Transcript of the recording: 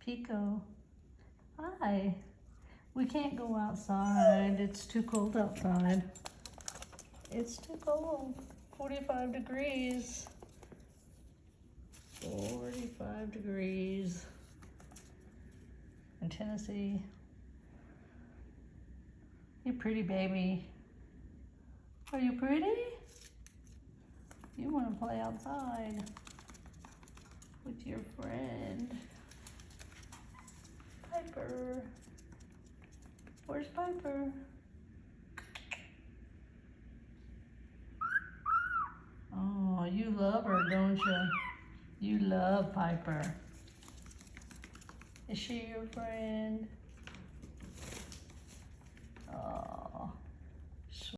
Pico. Hi. We can't go outside. It's too cold outside. It's too cold. 45 degrees. 45 degrees in Tennessee. You pretty baby. Are you pretty? You want to play outside with your friend. Piper. Where's Piper? Oh, you love her, don't you? You love Piper. Is she your friend?